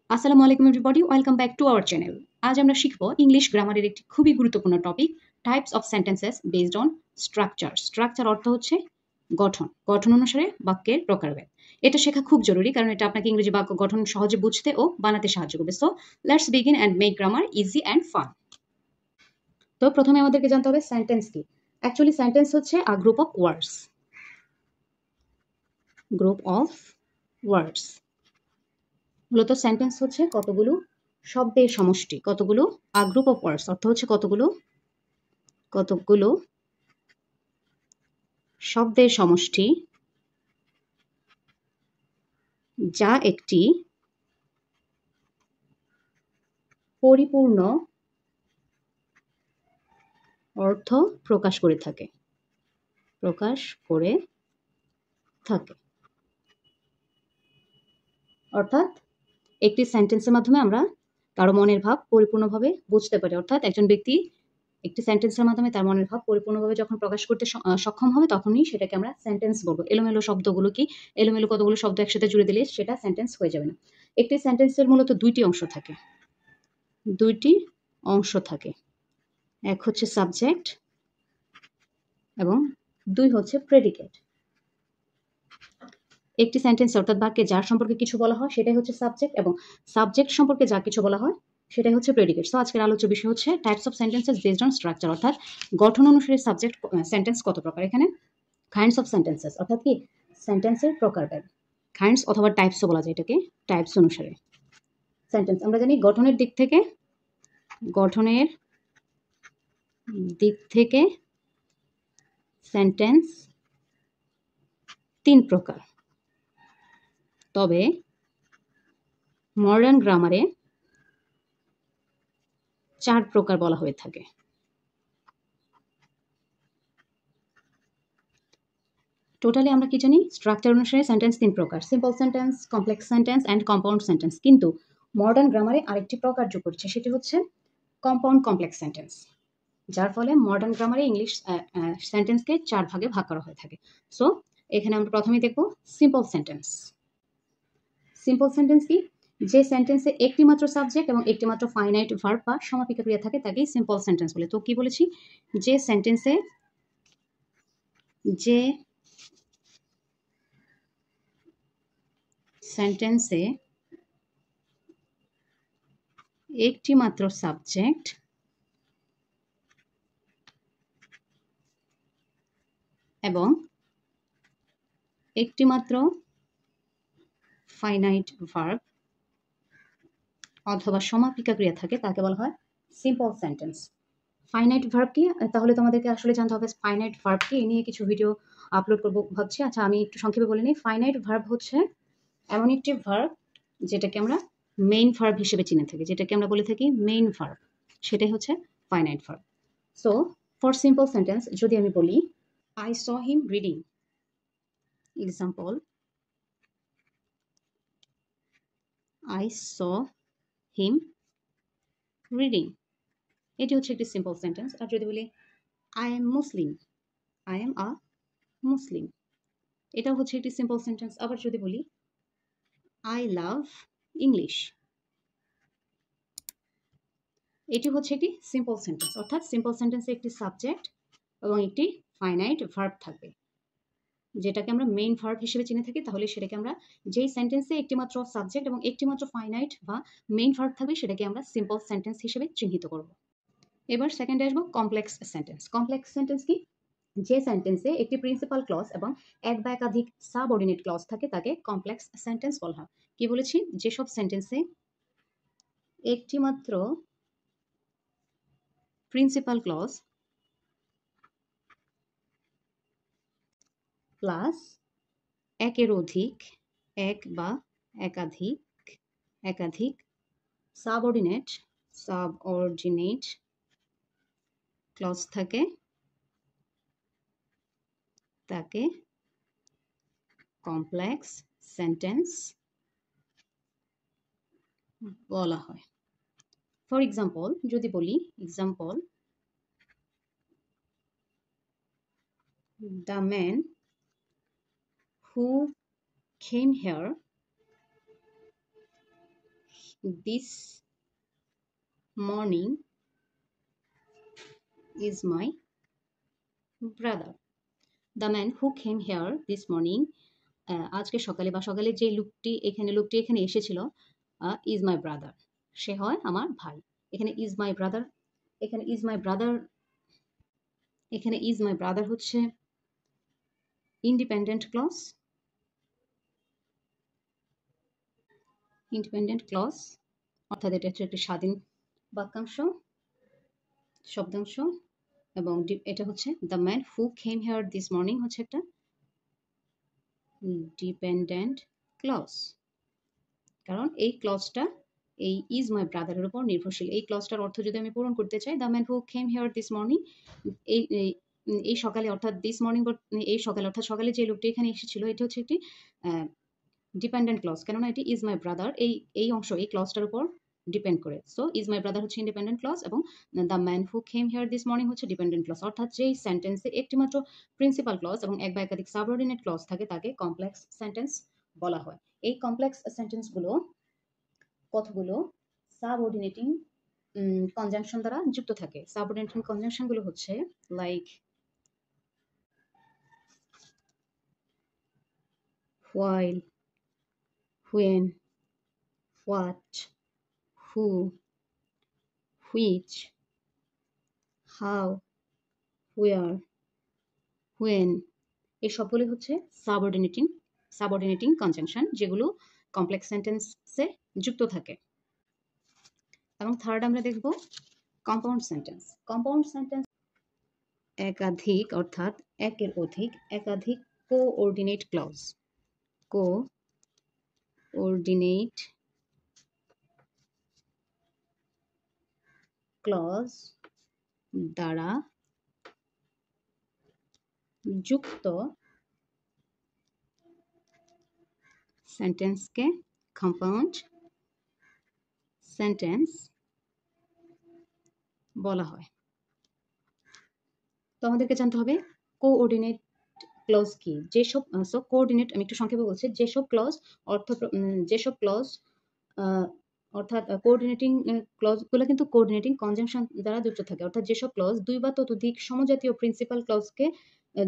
আসসালামু আলাইকুম everybody, welcome back to our channel. আজ আমরা শিখব ইংলিশ গ্রামারের একটি খুবই গুরুত্বপূর্ণ topic, types of sentences based on structure. Structure অর্থ হচ্ছে গঠন, গঠন অনুসারে বাক্যের প্রকারভেদ। এটা শেখা খুব জরুরি কারণ এটা আপনাকে ইংরেজি বাক্য গঠন সহজে বুঝতে ও বানাতে সাহায্য করবে। So let's begin and make grammar easy and fun. তো প্রথমে আমাদেরকে জানতে হবে সেন্টেন্স কি। অ্যাকচুয়ালি সেন্টেন্স হচ্ছে a group of words, group of words. মূলত সেন্টেন্স হচ্ছে কতগুলো শব্দের সমষ্টি, কতগুলো গ্রুপ অফ ওয়ার্ডস অর্থ হচ্ছে কতগুলো কতগুলো শব্দের সমষ্টি যা একটি পরিপূর্ণ অর্থ প্রকাশ করে থাকে। অর্থাৎ একটি সেন্টেন্সের মাধ্যমে আমরা কারো মনের ভাব পরিপূর্ণভাবে বুঝতে পারি। অর্থাৎ একজন ব্যক্তি একটি সেন্টেন্সের মাধ্যমে তার মনের ভাব পরিপূর্ণভাবে যখন প্রকাশ করতে সক্ষম হবে তখনই সেটাকে আমরা সেন্টেন্স বলবো। এলোমেলো শব্দগুলো কি, এলোমেলো কতগুলো শব্দ একসাথে জুড়ে দিলে সেটা সেন্টেন্স হয়ে যাবে না। একটি সেন্টেন্সের মূলত দুইটি অংশ থাকে। এক হচ্ছে সাবজেক্ট এবং দুই হচ্ছে প্রেডিকেট। একটি সেন্টেন্স অর্থাৎ বাক্যে যার সম্পর্কে কিছু বলা হয় সেটাই হচ্ছে সাবজেক্ট, এবং সাবজেক্ট সম্পর্কে যা কিছু বলা হয় সেটাই হচ্ছে প্রেডিকেট। সো আজকের আলোচ্য বিষয় হচ্ছে types of sentences based on structure, অর্থাৎ গঠন অনুসারে সাবজেক্ট সেন্টেন্স কত প্রকার। এখানে কাইন্ডস অফ সেন্টেন্সেস অর্থাৎ কি সেন্টেন্সের প্রকারভেদ। কাইন্ডস অথবা টাইপসও বলা যায় এটাকে। টাইপস অনুসারে সেন্টেন্স আমরা জানি গঠনের দিক থেকে সেন্টেন্স তিন প্রকার, তবে মডার্ন গ্রামারে চার প্রকার বলা হয়ে থাকে। টোটালি আমরা কি জানি, স্ট্রাকচার অনুসারে সেন্টেন্স তিন প্রকার, simple sentence, complex sentence and compound sentence. কিন্তু মডার্ন গ্রামারে আরেকটি প্রকার যোগ করছে, সেটি হচ্ছে কম্পাউন্ড কমপ্লেক্স সেন্টেন্স, যার ফলে মডার্ন গ্রামারে ইংলিশ সেন্টেন্সকে চার ভাগে ভাগ করা হয়ে থাকে। সো এখানে আমরা প্রথমেই দেখব সিম্পল সেন্টেন্স। সিম্পল সেন্টেন্স কি, যে সেন্টেন্সে একটি মাত্র সাবজেক্ট এবং একটি মাত্র ফাইনাইট ভার্ব বা সমাপিকা ক্রিয়া থাকে তাকেই সিম্পল সেন্টেন্স বলে। তো কি বলেছি, যে সেন্টেন্সে একটি মাত্র সাবজেক্ট এবং একটি মাত্র ফাইনাইট ভার্ব অথবা সমাপিকা ক্রিয়া থাকে তাকে বলা হয় সিম্পল সেন্টেন্স। ফাইনাইট ভার্ব কি, তাহলে তোমাদেরকে আসলে জানতে হবে ফাইনাইট ভার্ব কি। এই নিয়ে কিছু ভিডিও আপলোড করবো ভাবছি। আচ্ছা, আমি একটু সংক্ষেপে বলে নিই। ফাইনাইট ভার্ব হচ্ছে এমন একটি ভার্ব যেটাকে আমরা মেইন ভার্ব হিসেবে চিনে থাকি, যেটাকে আমরা বলে থাকি মেইন ভার্ব, সেটাই হচ্ছে finite verb. So for simple sentence যদি আমি বলি I saw him reading, example I saw him reading, এটি হচ্ছে একটি সিম্পল সেন্টেন্স। আর যদি বলি I am Muslim, I am a Muslim, এটাও হচ্ছে একটি সিম্পল সেন্টেন্স। আবার যদি বলি I love English, এটি হচ্ছে একটি সিম্পল সেন্টেন্স। অর্থাৎ সিম্পল সেন্টেন্সে একটি সাবজেক্ট এবং একটি ফাইনাইট ভার্ব থাকবে, যেটাকে আমরা মেইন ভার্ব হিসেবে চিনে থাকি। তাহলে সেটাকে আমরা যেই সেন্টেন্সে একটি মাত্র সাবজেক্ট এবং একটি মাত্র ফাইনাইট বা মেইন ভার্ব থাকবে সেটাকে আমরা সিম্পল সেন্টেন্স হিসেবে চিহ্নিত করব। এবার সেকেন্ডে আসবো কমপ্লেক্স সেন্টেন্স। কমপ্লেক্স সেন্টেন্স কি, যে সেন্টেন্সে একটি প্রিন্সিপাল ক্লজ এবং এক বা একাধিক সাবঅর্ডিনেট ক্লজ থাকে তাকে কমপ্লেক্স সেন্টেন্স বলা হয়। কি বলেছি, যেসব সেন্টেন্সে একটি মাত্র প্রিন্সিপাল ক্লজ প্লাস একের অধিক, এক বা একাধিক সাবঅর্ডিনেট ক্লজ থাকে তাকে কমপ্লেক্স সেন্টেন্স বলা হয়। ফর এক্সাম্পল যদি বলি, example the man who came here this morning is my brother. The man who came here this morning, আজকে সকালে বা সকালে যে লোকটি এখানে এসেছিল, ইজ মাই ব্রাদার, সে হয় আমার ভাই। এখানে ইজ মাই ব্রাদার, এখানে ইজ মাই ব্রাদার, এখানে ইজ মাই ব্রাদার হচ্ছে ইন্ডিপেন্ডেন্ট ক্লজ, ইন্ডিপেন্ডেন্ট ক্লজ অর্থাৎ এটা হচ্ছে একটি স্বাধীন বাক্যাংশ, শব্দাংশ। এবং এটা হচ্ছে the man who came here this morning হচ্ছে একটা ডিপেন্ডেন্ট ক্লজ, কারণ এই ক্লজটা এই ইজ মাই ব্রাদারের উপর নির্ভরশীল। এই ক্লজটার অর্থ যদি আমি পূরণ করতে চাই, the man who came here this morning, এই এই সকালে অর্থাৎ দিস মর্নিং, এই সকালে অর্থাৎ সকালে যে লোকটি এখানে এসেছিল, এটা হচ্ছে একটি ডিপেন্ডেন্ট ক্লজ, কেননা এটি ইজ মাই ব্রাদার এই অংশ এই ক্লজটার উপর ডিপেন্ড করে। সো ইজ মাই ব্রাদার হচ্ছে ইন্ডিপেন্ডেন্ট ক্লজ এবং the man who came here this morning হচ্ছে ডিপেন্ডেন্ট ক্লজ। অর্থাৎ যেই সেন্টেন্সে একটিমাত্র প্রিন্সিপাল ক্লজ এবং এক বা একাধিক সাবঅর্ডিনেট ক্লজ থাকে তাকে কমপ্লেক্স সেন্টেন্স বলা হয়। এই কমপ্লেক্স সেন্টেন্সগুলো কতগুলো সাবঅর্ডিনেটিং কনজাংশন দ্বারা যুক্ত থাকে। সাবঅর্ডিনেটিং কনজাংশনগুলো হচ্ছে like while, when, what, who, which, how, where, when, এই সবগুলো হচ্ছে সাবঅর্ডিনেটিং কনজাংশন, যেগুলো কমপ্লেক্স সেন্টেন্সে যুক্ত থাকে। এবং থার্ড আমরা দেখব কম্পাউন্ড সেন্টেন্স। কম্পাউন্ড সেন্টেন্স একাধিক অর্থাৎ একের অধিক একাধিক কোঅর্ডিনেট ক্লজ, কোঅর্ডিনেট ক্লজ দ্বারা যুক্ত সেন্টেন্সকে কম্পাউন্ড সেন্টেন্স বলা হয়। তো আমাদেরকে জানতে হবে কোঅর্ডিনেট ক্লজ কি। কোঅর্ডিনেট আমি একটু সংক্ষেপে বলছি, যেসব ক্লজ অর্থাৎ কোঅর্ডিনেটিং ক্লজগুলো কিন্তু কোঅর্ডিনেটিং কনজাংশন দ্বারা যুক্ত থাকে, অর্থাৎ যেসব ক্লজ দুই বা ততোধিক সমজাতীয় প্রিন্সিপাল ক্লজকে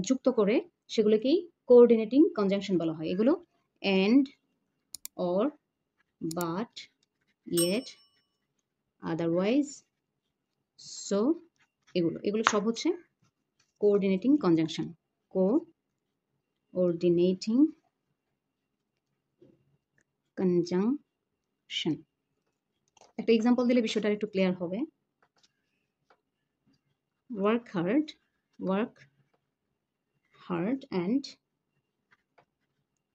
যুক্ত করে সেগুলোকেই কোঅর্ডিনেটিং কনজাংশন বলা হয়। এগুলো and, or, but, yet, otherwise, so, এগুলো সব হচ্ছে কোঅর্ডিনেটিং কনজাংশন। কোঅর্ডিনেটিং কনজাংশন একটা এক্সাম্পল দিলে বিষয়টা একটু ক্লিয়ার হবে। Work hard and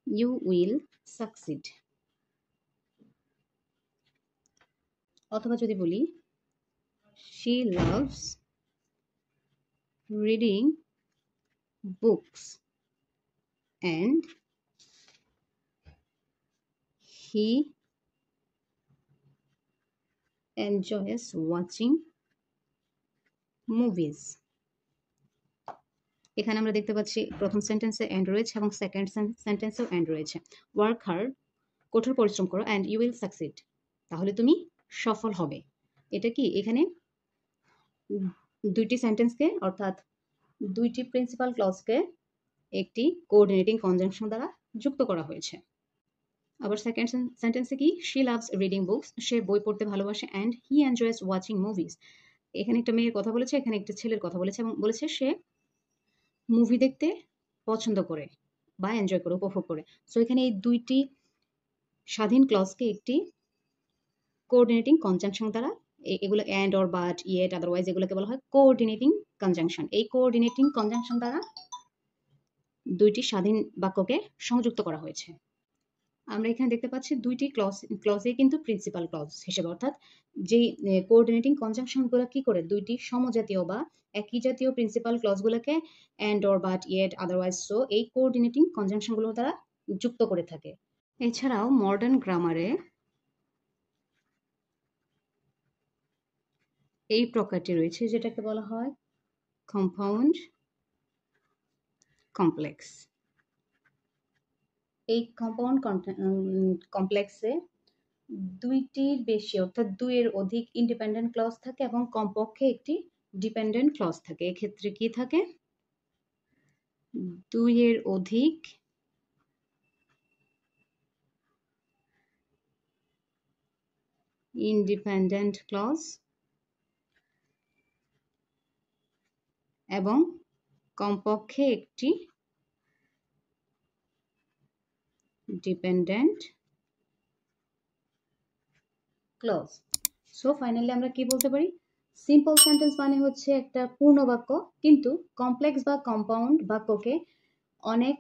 you will succeed. অথবা যদি বলি she loves reading books and he enjoys watching movies. এখানে আমরা দেখতে পাচ্ছি প্রথম সেন্টেন্সে এন্ড রয়েছে এবং সেকেন্ড সেন্টেন্সেও এন্ড রয়েছে। ওয়ার্ক হার্ড, কঠোর পরিশ্রম করো, অ্যান্ড ইউ উইল সাকসিড, তাহলে তুমি সফল হবে। এটা কি এখানে দুইটি সেন্টেন্সকে অর্থাৎ দুইটি প্রিন্সিপাল ক্লজকে একটি কোঅর্ডিনেটিং কনজাংশন দ্বারা যুক্ত করা হয়েছে। আবার সেকেন্ড সেন্টেন্সে কি, শি লাভস রিডিং বুকস, সে বই পড়তে ভালোবাসে, and he enjoys watching movies, এখানে একটা মেয়ের কথা বলেছে, এখানে একটা ছেলের কথা বলেছে এবং বলেছে সে মুভি দেখতে পছন্দ করে বা এনজয় করে, উপভোগ করে। সো এখানে এই দুইটি স্বাধীন ক্লজকে একটি কোঅর্ডিনেটিং কনজাংশন দ্বারা, এগুলো and, or, but, yet, otherwise, এগুলোকে বলা হয় কোঅর্ডিনেটিং কনজাংশন। এই কোঅর্ডিনেটিং কনজাংশন দ্বারা দুইটি স্বাধীন বাক্যকে সংযুক্ত করা হয়েছে। আমরা এখানে দেখতে পাচ্ছি দুইটি ক্লজে কিন্তু প্রিন্সিপাল ক্লজ হিসেবে, অর্থাৎ যে কোঅর্ডিনেটিং কনজাংশনগুলো কি করে দুইটি সমজাতীয় বা একই জাতীয় প্রিন্সিপাল ক্লজগুলোকে and, or, but, yet, otherwise, so এই কোঅর্ডিনেটিং কনজাংশনগুলো দ্বারা যুক্ত করে থাকে। এছাড়াও মডার্ন গ্রামারে এই প্রকারটি রয়েছে যেটাকে বলা হয় কম্পাউন্ড কমপ্লেক্স। এই কম্পাউন্ড কমপ্লেক্সে দুইটির বেশি অর্থাৎ দুইয়ের অধিক ইন্ডিপেন্ডেন্ট ক্লজ থাকে এবং কমপক্ষে একটি ডিপেন্ডেন্ট ক্লজ থাকে। এক্ষেত্রে কি থাকে? দুইয়ের অধিক ইন্ডিপেন্ডেন্ট ক্লজ এবং কমপক্ষে একটি ডিপেন্ডেন্ট ক্লজ। সো ফাইনালি আমরা কি বলতে পারি? সিম্পল সেন্টেন্স মানে হচ্ছে একটা পূর্ণ বাক্য, কিন্তু কমপ্লেক্স বা কম্পাউন্ড বাক্যকে অনেক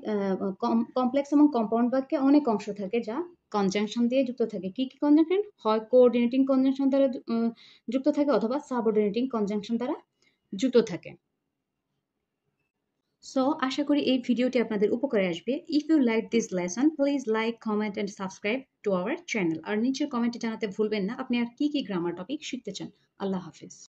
কমপ্লেক্স এবং কম্পাউন্ড বাক্যে অনেক অংশ থাকে যা কনজাংশন দিয়ে যুক্ত থাকে। কি কি কনজাংশন? হয় কোঅর্ডিনেটিং কনজাংশন দ্বারা যুক্ত থাকে অথবা সাবঅর্ডিনেটিং কনজাংশন দ্বারা যুক্ত থাকে। সো আশা করি এই ভিডিওটি আপনাদের উপকারে আসবে। If you like this lesson please like, comment and subscribe to our channel. আর নিচের কমেন্টে জানাতে ভুলবেন না আপনি আর কি কি গ্রামার টপিক শিখতে চান। আল্লাহ হাফিজ।